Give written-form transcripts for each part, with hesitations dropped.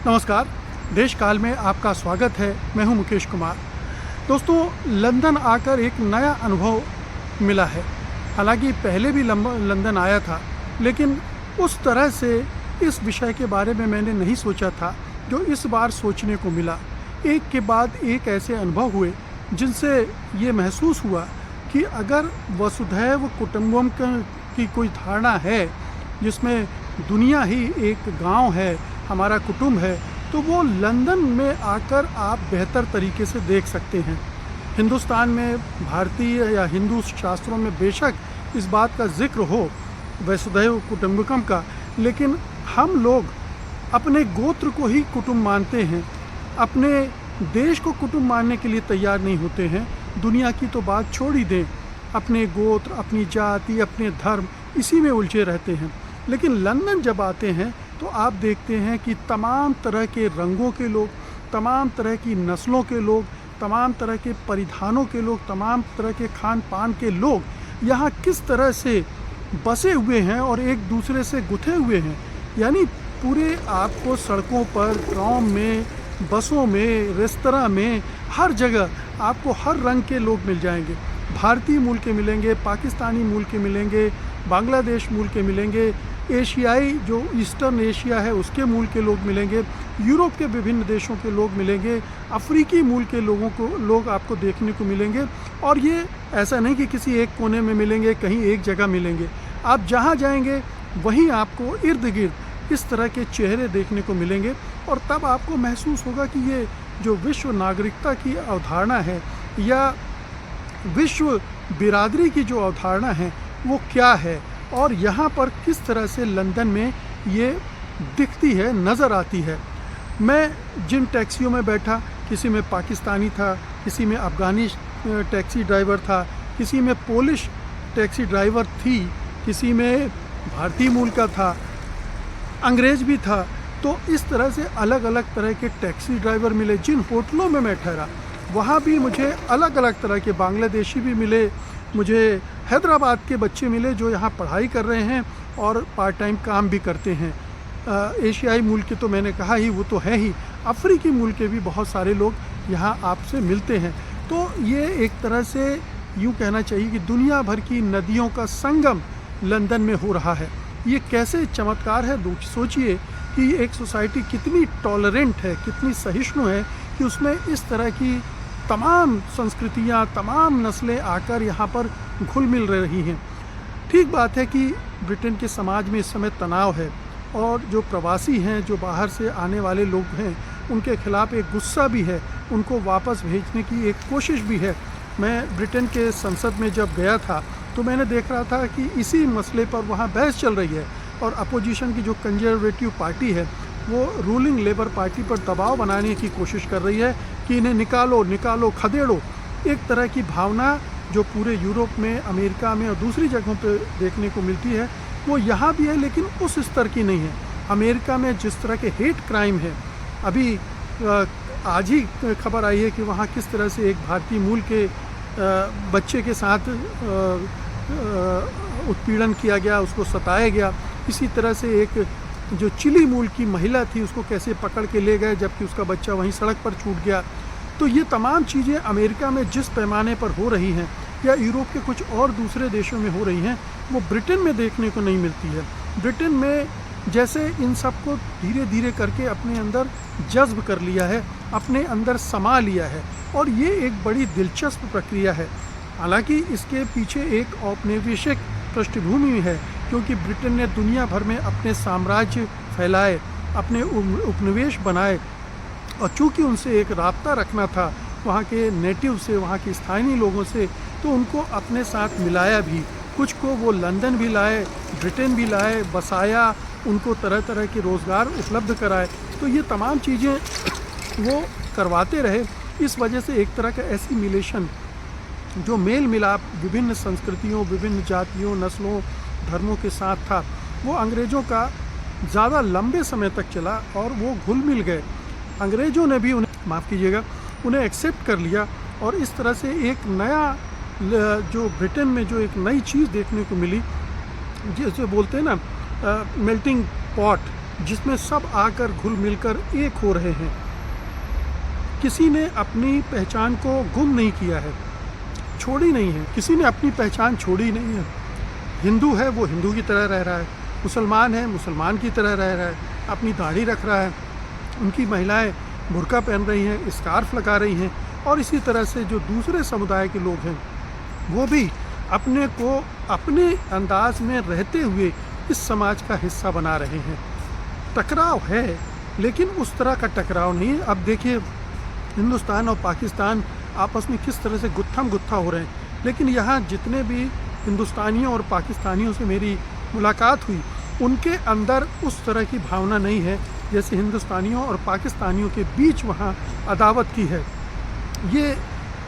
नमस्कार। देश काल में आपका स्वागत है। मैं हूं मुकेश कुमार। दोस्तों, लंदन आकर एक नया अनुभव मिला है। हालांकि पहले भी लंदन आया था, लेकिन उस तरह से इस विषय के बारे में मैंने नहीं सोचा था जो इस बार सोचने को मिला। एक के बाद एक ऐसे अनुभव हुए जिनसे ये महसूस हुआ कि अगर वसुधैव कुटुंबकम की कोई धारणा है, जिसमें दुनिया ही एक गांव है, हमारा कुटुंब है, तो वो लंदन में आकर आप बेहतर तरीके से देख सकते हैं। हिंदुस्तान में भारतीय या हिंदू शास्त्रों में बेशक इस बात का जिक्र हो वसुधैव कुटुंबकम का, लेकिन हम लोग अपने गोत्र को ही कुटुंब मानते हैं, अपने देश को कुटुंब मानने के लिए तैयार नहीं होते हैं। दुनिया की तो बात छोड़ ही दें, अपने गोत्र, अपनी जाति, अपने धर्म, इसी में उलझे रहते हैं। लेकिन लंदन जब आते हैं तो आप देखते हैं कि तमाम तरह के रंगों के लोग, तमाम तरह की नस्लों के लोग, तमाम तरह के परिधानों के लोग, तमाम तरह के खान पान के लोग यहाँ किस तरह से बसे हुए हैं और एक दूसरे से गुथे हुए हैं। यानी पूरे आपको सड़कों पर, गाँव में, बसों में, रेस्तरां में, हर जगह आपको हर रंग के लोग मिल जाएंगे। भारतीय मूल के मिलेंगे, पाकिस्तानी मूल के मिलेंगे, बांग्लादेश मूल के मिलेंगे, एशियाई जो ईस्टर्न एशिया है उसके मूल के लोग मिलेंगे, यूरोप के विभिन्न देशों के लोग मिलेंगे, अफ्रीकी मूल के लोग आपको देखने को मिलेंगे। और ये ऐसा नहीं कि किसी एक कोने में मिलेंगे, कहीं एक जगह मिलेंगे। आप जहाँ जाएंगे वहीं आपको इर्द गिर्द इस तरह के चेहरे देखने को मिलेंगे। और तब आपको महसूस होगा कि ये जो विश्व नागरिकता की अवधारणा है या विश्व बिरादरी की जो अवधारणा है वो क्या है, और यहाँ पर किस तरह से लंदन में ये दिखती है, नज़र आती है। मैं जिन टैक्सियों में बैठा, किसी में पाकिस्तानी था, किसी में अफ़गानी टैक्सी ड्राइवर था, किसी में पोलिश टैक्सी ड्राइवर थी, किसी में भारतीय मूल का था, अंग्रेज़ भी था। तो इस तरह से अलग अलग तरह के टैक्सी ड्राइवर मिले। जिन होटलों में मैं ठहरा वहाँ भी मुझे अलग अलग तरह के बांग्लादेशी भी मिले, मुझे हैदराबाद के बच्चे मिले जो यहाँ पढ़ाई कर रहे हैं और पार्ट टाइम काम भी करते हैं। एशियाई मूल के तो मैंने कहा ही, वो तो है ही। अफ्रीकी मूल के भी बहुत सारे लोग यहाँ आपसे मिलते हैं। तो ये एक तरह से यूँ कहना चाहिए कि दुनिया भर की नदियों का संगम लंदन में हो रहा है। ये कैसे चमत्कार है। सोचिए कि एक सोसाइटी कितनी टॉलरेंट है, कितनी सहिष्णु है कि उसमें इस तरह की तमाम संस्कृतियाँ, तमाम नस्लें आकर यहाँ पर घुल मिल रही हैं। ठीक बात है कि ब्रिटेन के समाज में इस समय तनाव है और जो प्रवासी हैं, जो बाहर से आने वाले लोग हैं, उनके खिलाफ एक गुस्सा भी है, उनको वापस भेजने की एक कोशिश भी है। मैं ब्रिटेन के संसद में जब गया था तो मैंने देख रहा था कि इसी मसले पर वहाँ बहस चल रही है और अपोजिशन की जो कंजर्वेटिव पार्टी है वो रूलिंग लेबर पार्टी पर दबाव बनाने की कोशिश कर रही है कि इन्हें निकालो निकालो, खदेड़ो। एक तरह की भावना जो पूरे यूरोप में, अमेरिका में और दूसरी जगहों पर देखने को मिलती है वो यहाँ भी है, लेकिन उस स्तर की नहीं है। अमेरिका में जिस तरह के हेट क्राइम है, अभी आज ही खबर आई है कि वहाँ किस तरह से एक भारतीय मूल के बच्चे के साथ उत्पीड़न किया गया, उसको सताया गया। इसी तरह से एक जो चिली मूल की महिला थी उसको कैसे पकड़ के ले गए जबकि उसका बच्चा वहीं सड़क पर छूट गया। तो ये तमाम चीज़ें अमेरिका में जिस पैमाने पर हो रही हैं या यूरोप के कुछ और दूसरे देशों में हो रही हैं, वो ब्रिटेन में देखने को नहीं मिलती है। ब्रिटेन में जैसे इन सबको धीरे धीरे करके अपने अंदर जज्ब कर लिया है, अपने अंदर समा लिया है, और ये एक बड़ी दिलचस्प प्रक्रिया है। हालांकि इसके पीछे एक औपनिवेशिक पृष्ठभूमि है, क्योंकि ब्रिटेन ने दुनिया भर में अपने साम्राज्य फैलाए, अपने उपनिवेश बनाए, और चूँकि उनसे एक राब्ता रखना था वहाँ के नेटिव से, वहाँ के स्थानीय लोगों से, तो उनको अपने साथ मिलाया भी। कुछ को वो लंदन भी लाए, ब्रिटेन भी लाए, बसाया, उनको तरह तरह के रोज़गार उपलब्ध कराए। तो ये तमाम चीज़ें वो करवाते रहे। इस वजह से एक तरह का एसिमिलेशन, जो मेल मिलाप विभिन्न संस्कृतियों, विभिन्न जातियों, नस्लों, धर्मों के साथ था, वो अंग्रेज़ों का ज़्यादा लंबे समय तक चला और वो घुल मिल गए। अंग्रेज़ों ने भी उन्हें, माफ़ कीजिएगा, उन्हें एक्सेप्ट कर लिया। और इस तरह से एक नया जो ब्रिटेन में जो एक नई चीज़ देखने को मिली, जैसे बोलते हैं ना मेल्टिंग पॉट, जिसमें सब आकर घुल मिलकर एक हो रहे हैं। किसी ने अपनी पहचान को गुम नहीं किया है, छोड़ी नहीं है, किसी ने अपनी पहचान छोड़ी नहीं है। हिंदू है वो हिंदू की तरह रह रहा है, मुसलमान है मुसलमान की तरह रह रहा है, अपनी दाढ़ी रख रहा है, उनकी महिलाएं बुर्का पहन रही हैं, स्कार्फ लगा रही हैं, और इसी तरह से जो दूसरे समुदाय के लोग हैं वो भी अपने को अपने अंदाज में रहते हुए इस समाज का हिस्सा बना रहे हैं। टकराव है लेकिन उस तरह का टकराव नहीं है। अब देखिए हिंदुस्तान और पाकिस्तान आपस में किस तरह से गुत्थम गुत्था हो रहे हैं, लेकिन यहाँ जितने भी हिंदुस्तानियों और पाकिस्तानियों से मेरी मुलाकात हुई उनके अंदर उस तरह की भावना नहीं है जैसे हिंदुस्तानियों और पाकिस्तानियों के बीच वहाँ अदावत की है। ये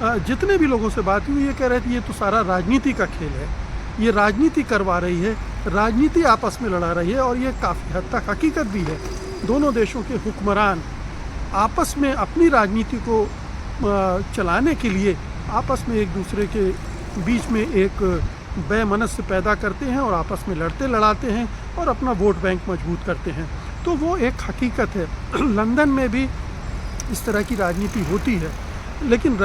जितने भी लोगों से बात हुई ये कह रहे थे ये तो सारा राजनीति का खेल है, ये राजनीति करवा रही है, राजनीति आपस में लड़ा रही है, और ये काफ़ी हद तक हकीकत भी है। दोनों देशों के हुक्मरान आपस में अपनी राजनीति को चलाने के लिए आपस में एक दूसरे के बीच में एक बेमनस्य पैदा करते हैं और आपस में लड़ते लड़ाते हैं और अपना वोट बैंक मजबूत करते हैं। तो वो एक हकीकत है। लंदन में भी इस तरह की राजनीति होती है, लेकिन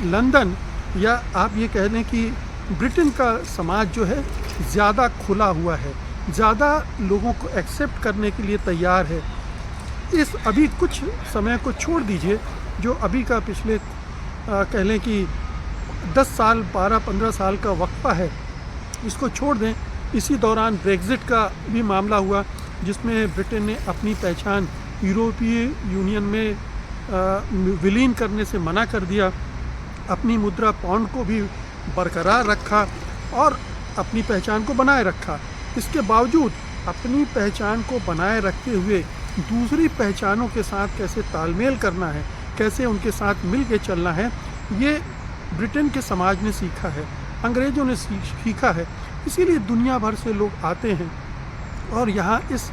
लंदन या आप ये कह लें कि ब्रिटेन का समाज जो है ज़्यादा खुला हुआ है, ज़्यादा लोगों को एक्सेप्ट करने के लिए तैयार है। इस अभी कुछ समय को छोड़ दीजिए, जो अभी का पिछले कह लें कि 10 साल 12-15 साल का वक्फा है, इसको छोड़ दें। इसी दौरान ब्रेग्जिट का भी मामला हुआ जिसमें ब्रिटेन ने अपनी पहचान यूरोपीय यूनियन में विलीन करने से मना कर दिया, अपनी मुद्रा पाउंड को भी बरकरार रखा और अपनी पहचान को बनाए रखा। इसके बावजूद अपनी पहचान को बनाए रखते हुए दूसरी पहचानों के साथ कैसे तालमेल करना है, कैसे उनके साथ मिल के चलना है, ये ब्रिटेन के समाज ने सीखा है, अंग्रेज़ों ने सीखा है। इसीलिए दुनिया भर से लोग आते हैं और यहाँ इस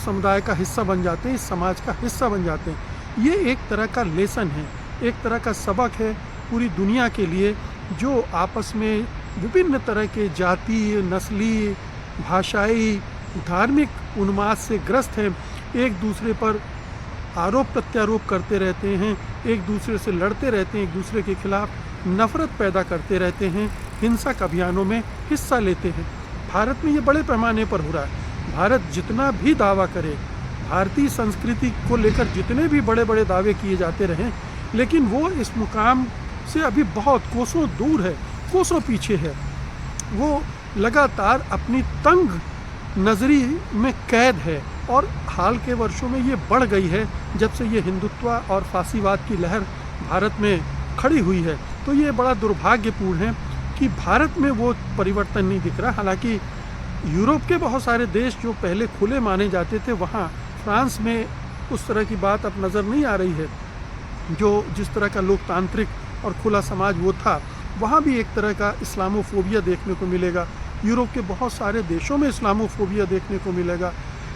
समुदाय का हिस्सा बन जाते हैं, इस समाज का हिस्सा बन जाते हैं। ये एक तरह का लेसन है, एक तरह का सबक है पूरी दुनिया के लिए, जो आपस में विभिन्न तरह के जातीय, नस्ली, भाषाई, धार्मिक उन्माद से ग्रस्त हैं, एक दूसरे पर आरोप प्रत्यारोप करते रहते हैं, एक दूसरे से लड़ते रहते हैं, एक दूसरे के खिलाफ नफरत पैदा करते रहते हैं, हिंसक अभियानों में हिस्सा लेते हैं। भारत में ये बड़े पैमाने पर हो रहा है। भारत जितना भी दावा करे, भारतीय संस्कृति को लेकर जितने भी बड़े बड़े दावे किए जाते रहें, लेकिन वो इस मुकाम से अभी बहुत कोसों दूर है, कोसों पीछे है। वो लगातार अपनी तंग नज़री में कैद है और हाल के वर्षों में ये बढ़ गई है जब से ये हिंदुत्व और फासीवाद की लहर भारत में खड़ी हुई है। तो ये बड़ा दुर्भाग्यपूर्ण है कि भारत में वो परिवर्तन नहीं दिख रहा। हालांकि यूरोप के बहुत सारे देश जो पहले खुले माने जाते थे, वहाँ फ्रांस में उस तरह की बात अब नज़र नहीं आ रही है। जो जिस तरह का लोकतांत्रिक और खुला समाज वो था, वहाँ भी एक तरह का इस्लामोफोबिया देखने को मिलेगा। यूरोप के बहुत सारे देशों में इस्लामोफोबिया देखने को मिलेगा।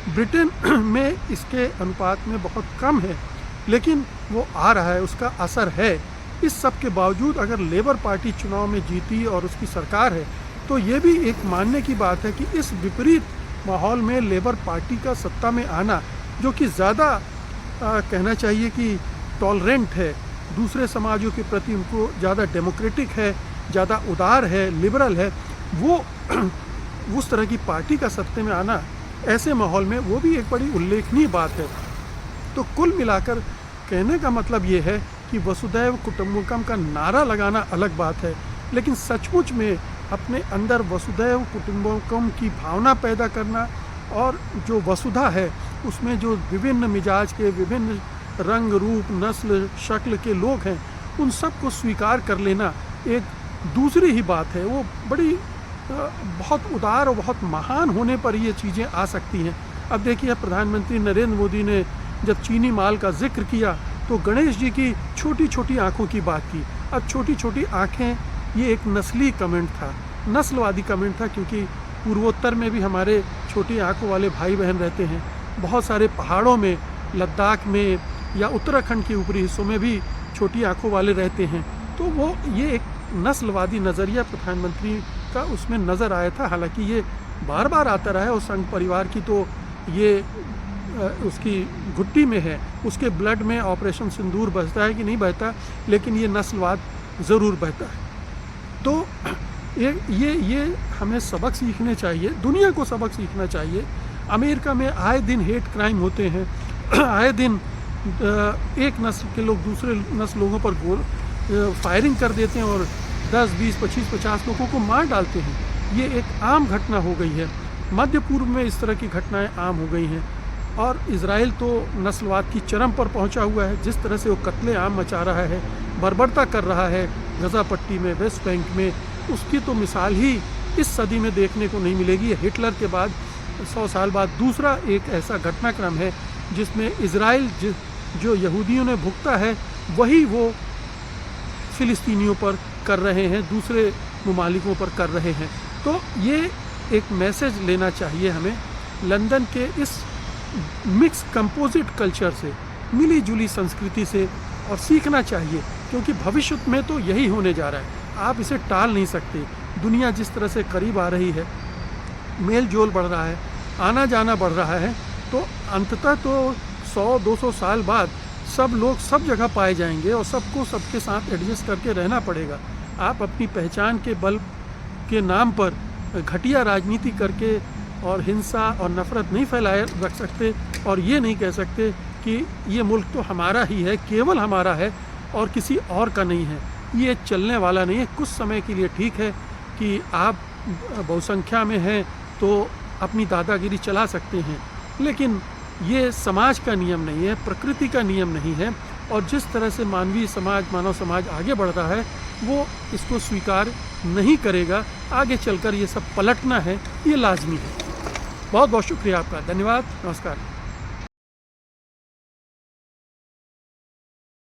ब्रिटेन में इसके अनुपात में बहुत कम है, लेकिन वो आ रहा है, उसका असर है। इस सब के बावजूद अगर लेबर पार्टी चुनाव में जीती और उसकी सरकार है, तो ये भी एक मानने की बात है कि इस विपरीत माहौल में लेबर पार्टी का सत्ता में आना, जो कि ज़्यादा कहना चाहिए कि टॉलरेंट है, दूसरे समाजों के प्रति उनको ज़्यादा डेमोक्रेटिक है, ज़्यादा उदार है, लिबरल है, वो उस तरह की पार्टी का सत्ते में आना ऐसे माहौल में वो भी एक बड़ी उल्लेखनीय बात है। तो कुल मिलाकर कहने का मतलब ये है कि वसुधैव कुटुंबकम का नारा लगाना अलग बात है, लेकिन सचमुच में अपने अंदर वसुधैव कुटुंबकम की भावना पैदा करना और जो वसुधा है उसमें जो विभिन्न मिजाज के, विभिन्न रंग रूप, नस्ल, शक्ल के लोग हैं, उन सब को स्वीकार कर लेना एक दूसरी ही बात है। वो बड़ी बहुत उदार और बहुत महान होने पर ये चीज़ें आ सकती हैं। अब देखिए प्रधानमंत्री नरेंद्र मोदी ने जब चीनी माल का जिक्र किया तो गणेश जी की छोटी छोटी आँखों की बात की। अब छोटी छोटी आँखें ये एक नस्ली कमेंट था, नस्लवादी कमेंट था, क्योंकि पूर्वोत्तर में भी हमारे छोटी आँखों वाले भाई बहन रहते हैं। बहुत सारे पहाड़ों में, लद्दाख में या उत्तराखंड के ऊपरी हिस्सों में भी छोटी आँखों वाले रहते हैं। तो वो ये एक नस्लवादी नज़रिया प्रधानमंत्री का उसमें नज़र आया था। हालांकि ये बार बार आता रहा है और संघ परिवार की तो ये उसकी घुट्टी में है, उसके ब्लड में ऑपरेशन सिंदूर बहता है कि नहीं बहता, लेकिन ये नस्लवाद ज़रूर बहता है। तो ये हमें सबक सीखने चाहिए, दुनिया को सबक सीखना चाहिए। अमेरिका में आए दिन हेट क्राइम होते हैं, आए दिन एक नस्ल के लोग दूसरे नस्ल लोगों पर फायरिंग कर देते हैं और 10, 20, 25, 50 लोगों को मार डालते हैं। ये एक आम घटना हो गई है। मध्य पूर्व में इस तरह की घटनाएं आम हो गई हैं और इज़राइल तो नस्लवाद की चरम पर पहुंचा हुआ है। जिस तरह से वो कत्ले आम मचा रहा है, बर्बरता कर रहा है गज़ा पट्टी में, वेस्ट बैंक में, उसकी तो मिसाल ही इस सदी में देखने को नहीं मिलेगी। हिटलर के बाद 100 साल बाद दूसरा एक ऐसा घटनाक्रम है जिसमें इज़राइल जो यहूदियों ने भुगता है वही वो फ़िलिस्तीनियों पर कर रहे हैं, दूसरे ममालिकों पर कर रहे हैं। तो ये एक मैसेज लेना चाहिए हमें लंदन के इस मिक्स कंपोजिट कल्चर से, मिली जुली संस्कृति से, और सीखना चाहिए, क्योंकि भविष्य में तो यही होने जा रहा है। आप इसे टाल नहीं सकते। दुनिया जिस तरह से करीब आ रही है, मेल जोल बढ़ रहा है, आना जाना बढ़ रहा है, तो अंततः तो 100-200 साल बाद सब लोग सब जगह पाए जाएंगे और सबको सबके साथ एडजस्ट करके रहना पड़ेगा। आप अपनी पहचान के बल के नाम पर घटिया राजनीति करके और हिंसा और नफ़रत नहीं फैलाए रख सकते और ये नहीं कह सकते कि ये मुल्क तो हमारा ही है, केवल हमारा है और किसी और का नहीं है। ये चलने वाला नहीं है। कुछ समय के लिए ठीक है कि आप बहुसंख्या में हैं तो अपनी दादागिरी चला सकते हैं, लेकिन ये समाज का नियम नहीं है, प्रकृति का नियम नहीं है। और जिस तरह से मानवीय समाज, मानव समाज आगे बढ़ रहा है, वो इसको स्वीकार नहीं करेगा। आगे चलकर ये सब पलटना है, ये लाजमी है। बहुत बहुत शुक्रिया आपका, धन्यवाद, नमस्कार।